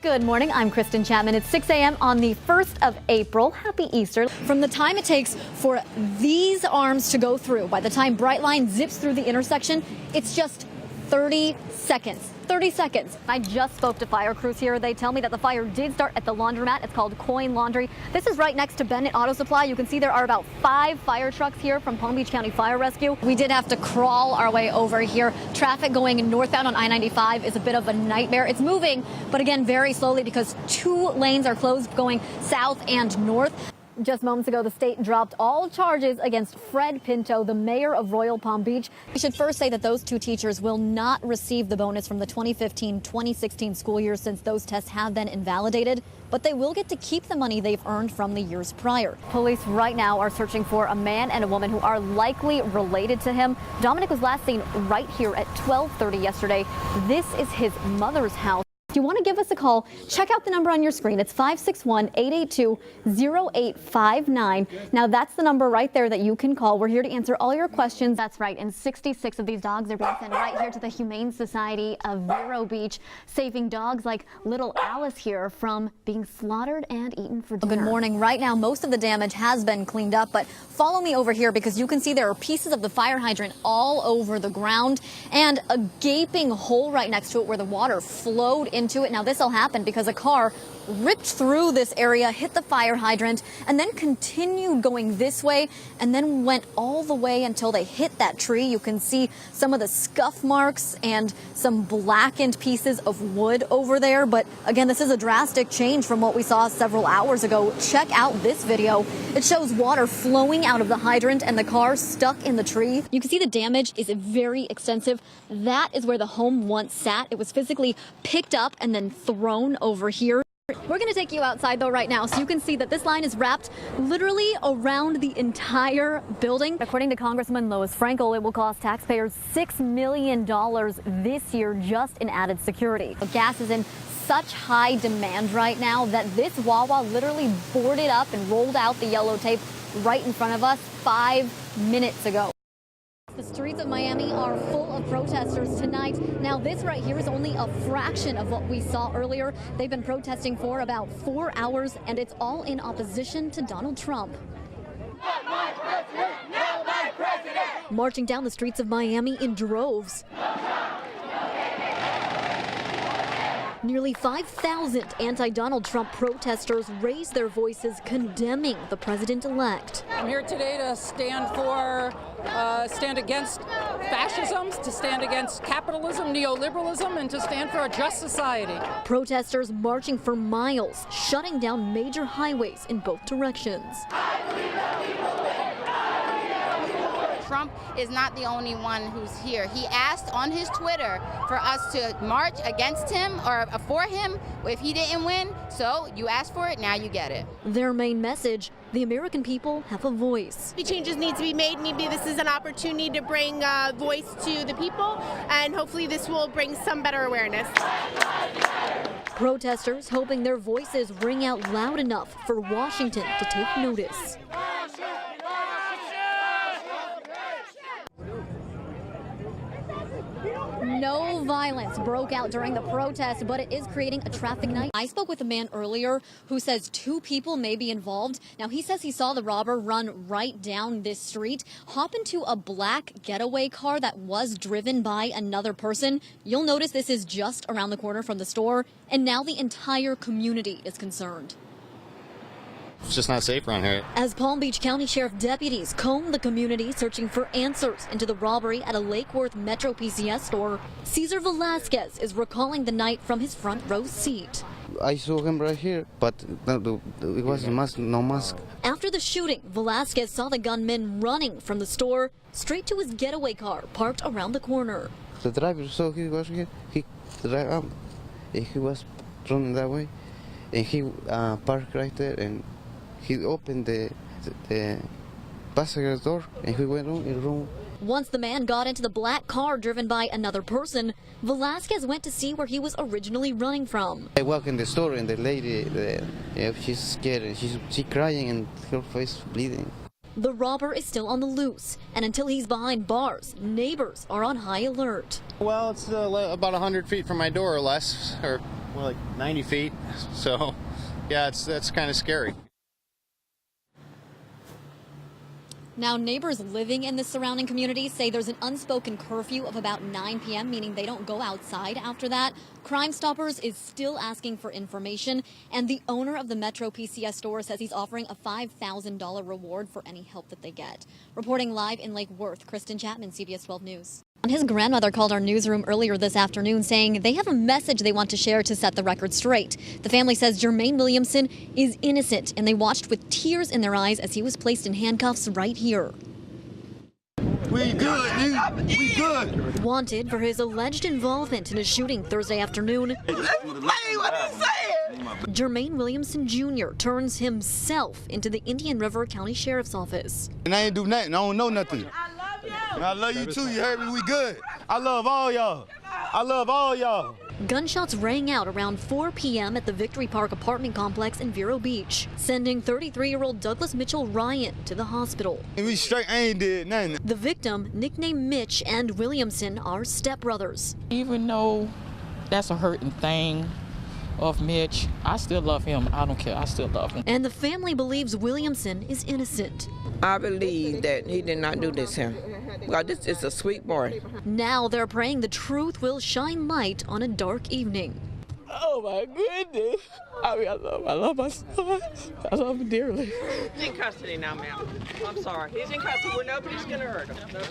Good morning, I'm Kristen Chapman. It's 6 a.m. on the 1st of April. Happy Easter. From the time it takes for these arms to go through, by the time Brightline zips through the intersection, it's just 30 seconds. 30 seconds. I just spoke to fire crews here. They tell me that the fire did start at the laundromat. It's called Coin Laundry. This is right next to Bennett Auto Supply. You can see there are about 5 fire trucks here from Palm Beach County Fire Rescue. We did have to crawl our way over here. Traffic going northbound on I-95 is a bit of a nightmare. It's moving, but again, very slowly because 2 lanes are closed going south and north. Just moments ago, the state dropped all charges against Fred Pinto, the mayor of Royal Palm Beach. We should first say that those 2 teachers will not receive the bonus from the 2015-2016 school year since those tests have been invalidated, but they will get to keep the money they've earned from the years prior. Police right now are searching for a man and a woman who are likely related to him. Dominic was last seen right here at 12:30 yesterday. This is his mother's house. If you want to give us a call, check out the number on your screen. It's 561-882-0859. Now, that's the number right there that you can call. We're here to answer all your questions. That's right. And 66 of these dogs are being sent right here to the Humane Society of Vero Beach, saving dogs like little Alice here from being slaughtered and eaten for dinner. Good morning. Right now, most of the damage has been cleaned up, but follow me over here because you can see there are pieces of the fire hydrant all over the ground and a gaping hole right next to it where the water flowed into it. Now, this all happened because a car ripped through this area, hit the fire hydrant, and then continued going this way and then went all the way until they hit that tree. You can see some of the scuff marks and some blackened pieces of wood over there. But again, this is a drastic change from what we saw several hours ago. Check out this video. It shows water flowing out of the hydrant and the car stuck in the tree. You can see the damage is very extensive. That is where the home once sat. It was physically picked up and then thrown over here. We're going to take you outside, though, right now, so you can see that this line is wrapped literally around the entire building. According to Congressman Lois Frankel, it will cost taxpayers $6 million this year just in added security. Gas is in such high demand right now that this Wawa literally boarded up and rolled out the yellow tape right in front of us 5 minutes ago. The streets of Miami are full of protesters tonight. Now, this right here is only a fraction of what we saw earlier. They've been protesting for about 4 hours, and it's all in opposition to Donald Trump. Not my president, not my president. Marching down the streets of Miami in droves. Nearly 5,000 anti-Donald Trump protesters raised their voices condemning the president-elect. I'm here today to stand against fascism, to stand against capitalism, neoliberalism, and to stand for a just society. Protesters marching for miles, shutting down major highways in both directions. Trump is not the only one who's here. He asked on his Twitter for us to march against him or for him if he didn't win. So you asked for it, now you get it. Their main message, the American people have a voice. Changes need to be made. Maybe this is an opportunity to bring voice to the people, and hopefully this will bring some better awareness. Protesters hoping their voices ring out loud enough for Washington to take notice. No violence broke out during the protest, but it is creating a traffic night. I spoke with a man earlier who says 2 people may be involved. Now, he says he saw the robber run right down this street, hop into a black getaway car that was driven by another person. You'll notice this is just around the corner from the store, and now the entire community is concerned. It's just not safe around here. As Palm Beach County Sheriff deputies comb the community searching for answers into the robbery at a Lake Worth Metro PCS store, Cesar Velasquez is recalling the night from his front row seat. I saw him right here, but it was no mask. After the shooting, Velasquez saw the gunman running from the store straight to his getaway car parked around the corner. The driver saw he was here. He drive up, and he was running that way, and he parked right there, and he opened the passenger door, and he went in the room. Once the man got into the black car driven by another person, Velasquez went to see where he was originally running from. I walk in the store, and the lady, she's scared, and she's crying, and her face bleeding. The robber is still on the loose, and until he's behind bars, neighbors are on high alert. Well, it's about 100 feet from my door or less, or We're like 90 feet. So, yeah, that's kind of scary. Now, neighbors living in the surrounding community say there's an unspoken curfew of about 9 p.m., meaning they don't go outside after that. Crime Stoppers is still asking for information, and the owner of the Metro PCS store says he's offering a $5,000 reward for any help that they get. Reporting live in Lake Worth, Kristen Chapman, CBS 12 News. His grandmother called our newsroom earlier this afternoon saying they have a message they want to share to set the record straight. The family says Jermaine Williamson is innocent, and they watched with tears in their eyes as he was placed in handcuffs right here. We good, dude. We good. Wanted for his alleged involvement in a shooting Thursday afternoon. Jermaine Williamson Jr. turns himself into the Indian River County Sheriff's Office. And I ain't do nothing. I don't know nothing. And I love you too. You heard me? We good. I love all y'all. I love all y'all. Gunshots rang out around 4 p.m. at the Victory Park apartment complex in Vero Beach, sending 33-year-old Douglas Mitchell Ryan to the hospital. And we straight, I ain't did nothing. The victim, nicknamed Mitch, and Williamson are stepbrothers. Even though that's a hurting thing of Mitch, I still love him. I don't care. I still love him. And the family believes Williamson is innocent. I believe that he did not do this to him. Well, this is a sweet boy. Now they're praying the truth will shine light on a dark evening. Oh my goodness. I mean, I love my son. I love him dearly. He's in custody now, ma'am. I'm sorry. He's in custody where nobody's going to hurt him.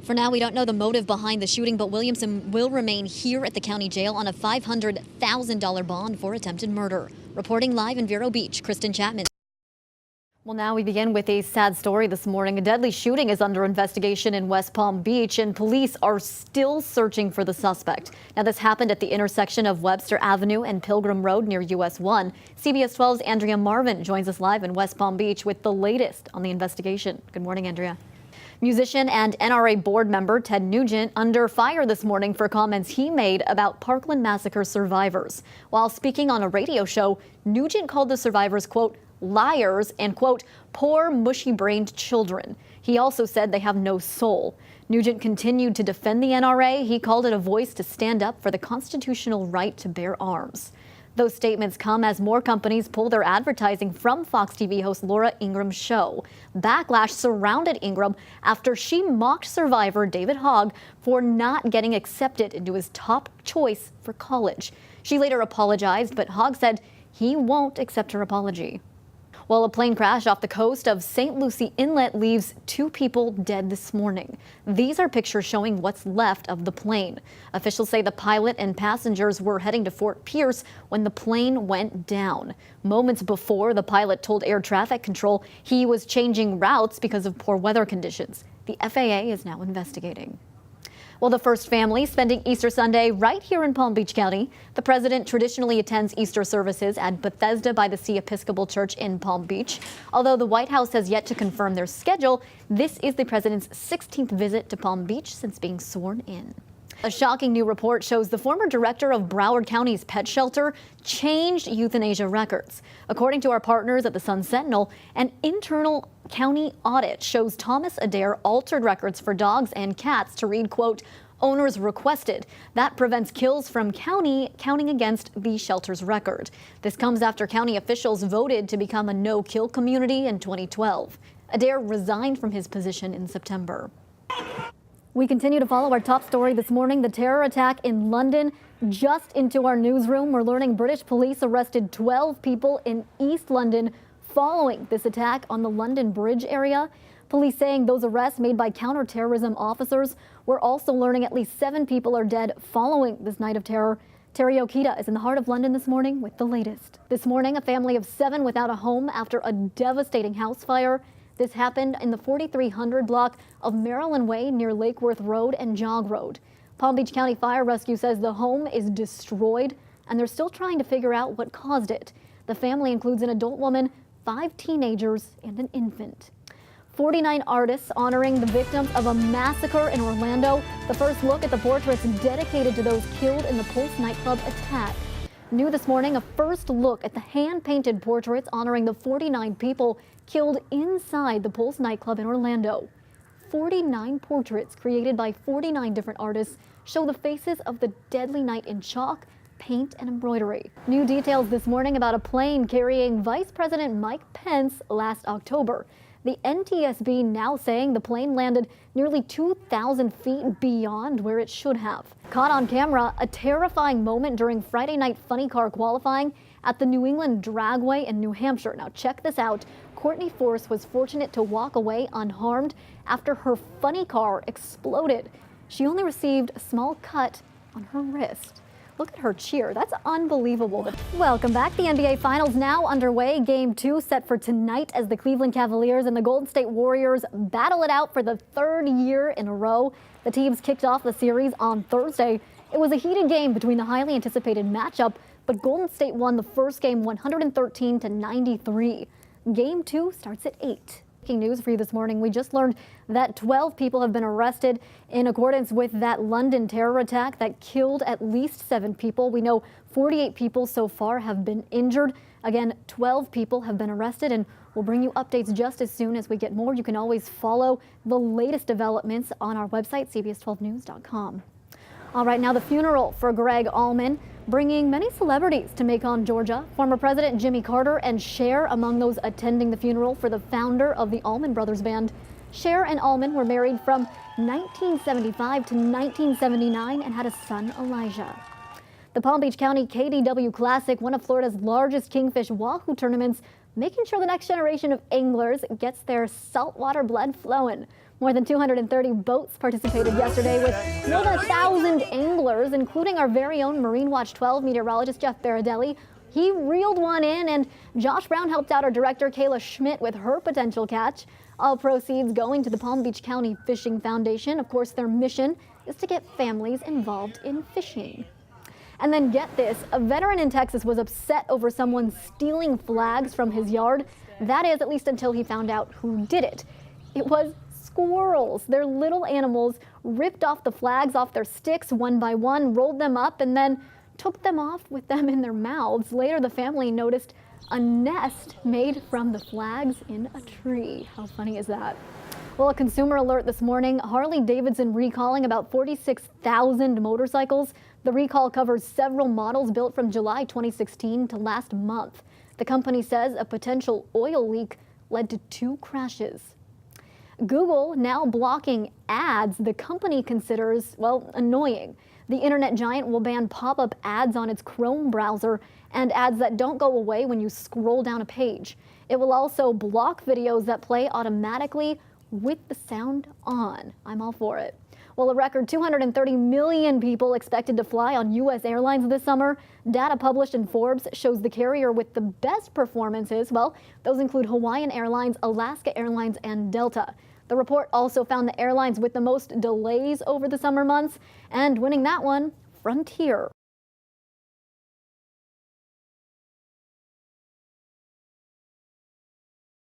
For now, we don't know the motive behind the shooting, but Williamson will remain here at the county jail on a $500,000 bond for attempted murder. Reporting live in Vero Beach, Kristen Chapman. Well, now we begin with a sad story this morning. A deadly shooting is under investigation in West Palm Beach, and police are still searching for the suspect. Now, this happened at the intersection of Webster Avenue and Pilgrim Road near US 1. CBS 12's Andrea Marvin joins us live in West Palm Beach with the latest on the investigation. Good morning, Andrea. Musician and NRA board member Ted Nugent under fire this morning for comments he made about Parkland massacre survivors. While speaking on a radio show, Nugent called the survivors, quote, liars and, quote, poor, mushy-brained children. He also said they have no soul. Nugent continued to defend the NRA. He called it a voice to stand up for the constitutional right to bear arms. Those statements come as more companies pull their advertising from Fox TV host Laura Ingram's show. Backlash surrounded Ingram after she mocked survivor David Hogg for not getting accepted into his top choice for college. She later apologized, but Hogg said he won't accept her apology. Well, a plane crash off the coast of St. Lucie Inlet leaves 2 people dead this morning. These are pictures showing what's left of the plane. Officials say the pilot and passengers were heading to Fort Pierce when the plane went down. Moments before, the pilot told air traffic control he was changing routes because of poor weather conditions. The FAA is now investigating. Well, the first family spending Easter Sunday right here in Palm Beach County. The president traditionally attends Easter services at Bethesda by the Sea Episcopal Church in Palm Beach. Although the White House has yet to confirm their schedule, this is the president's 16th visit to Palm Beach since being sworn in. A shocking new report shows the former director of Broward County's pet shelter changed euthanasia records. According to our partners at the Sun Sentinel, an internal county audit shows Thomas Adair altered records for dogs and cats to read, quote, owners requested. That prevents kills from counting against the shelter's record. This comes after county officials voted to become a no-kill community in 2012. Adair resigned from his position in September. We continue to follow our top story this morning, the terror attack in London. Just into our newsroom, we're learning British police arrested 12 people in East London following this attack on the London Bridge area. Police saying those arrests made by counterterrorism officers. We're also learning at least 7 people are dead following this night of terror. Terry Okita is in the heart of London this morning with the latest. This morning, a family of 7 without a home after a devastating house fire. This happened in the 4300 block of Maryland Way near Lake Worth Road and Jog Road. Palm Beach County Fire Rescue says the home is destroyed and they're still trying to figure out what caused it. The family includes an adult woman, 5 teenagers, and an infant. 49 artists honoring the victims of a massacre in Orlando. The first look at the portraits dedicated to those killed in the Pulse nightclub attack. New this morning, a first look at the hand-painted portraits honoring the 49 people killed inside the Pulse nightclub in Orlando. 49 portraits created by 49 different artists show the faces of the deadly night in chalk, paint and embroidery. New details this morning about a plane carrying Vice President Mike Pence last October. The NTSB now saying the plane landed nearly 2,000 feet beyond where it should have. Caught on camera, a terrifying moment during Friday night funny car qualifying at the New England Dragway in New Hampshire. Now check this out. Courtney Force was fortunate to walk away unharmed after her funny car exploded. She only received a small cut on her wrist. Look at her cheer. That's unbelievable. Welcome back. The NBA Finals now underway. Game 2 set for tonight as the Cleveland Cavaliers and the Golden State Warriors battle it out for the third year in a row. The teams kicked off the series on Thursday. It was a heated game between the highly anticipated matchup, but Golden State won the first game 113-93. Game 2 starts at 8. Breaking news for you this morning. We just learned that 12 people have been arrested in accordance with that London terror attack that killed at least 7 people. We know 48 people so far have been injured. Again, 12 people have been arrested, and we'll bring you updates just as soon as we get more. You can always follow the latest developments on our website, cbs12news.com. All right, now the funeral for Greg Allman, bringing many celebrities to Macon, Georgia. Former President Jimmy Carter and Cher among those attending the funeral for the founder of the Allman Brothers Band. Cher and Allman were married from 1975 to 1979 and had a son, Elijah. The Palm Beach County KDW Classic, one of Florida's largest kingfish wahoo tournaments, making sure the next generation of anglers gets their saltwater blood flowing. More than 230 boats participated yesterday with more than 1,000 anglers, including our very own Marine Watch 12 meteorologist Jeff Baradelli. He reeled one in, and Josh Brown helped out our director Kayla Schmidt with her potential catch. All proceeds going to the Palm Beach County Fishing Foundation. Of course, their mission is to get families involved in fishing. And then get this, a veteran in Texas was upset over someone stealing flags from his yard. That is, at least until he found out who did it. It was squirrels. They're little animals, ripped off the flags off their sticks one by one, rolled them up, and then took them off with them in their mouths. Later, the family noticed a nest made from the flags in a tree. How funny is that? Well, a consumer alert this morning, Harley-Davidson recalling about 46,000 motorcycles. The recall covers several models built from July 2016 to last month. The company says a potential oil leak led to 2 crashes. Google now blocking ads the company considers, well, annoying. The internet giant will ban pop-up ads on its Chrome browser and ads that don't go away when you scroll down a page. It will also block videos that play automatically with the sound on. I'm all for it. Well, a record 230 million people expected to fly on U.S. airlines this summer. Data published in Forbes shows the carrier with the best performances. Well, those include Hawaiian Airlines, Alaska Airlines, and Delta. The report also found the airlines with the most delays over the summer months, and winning that one, Frontier.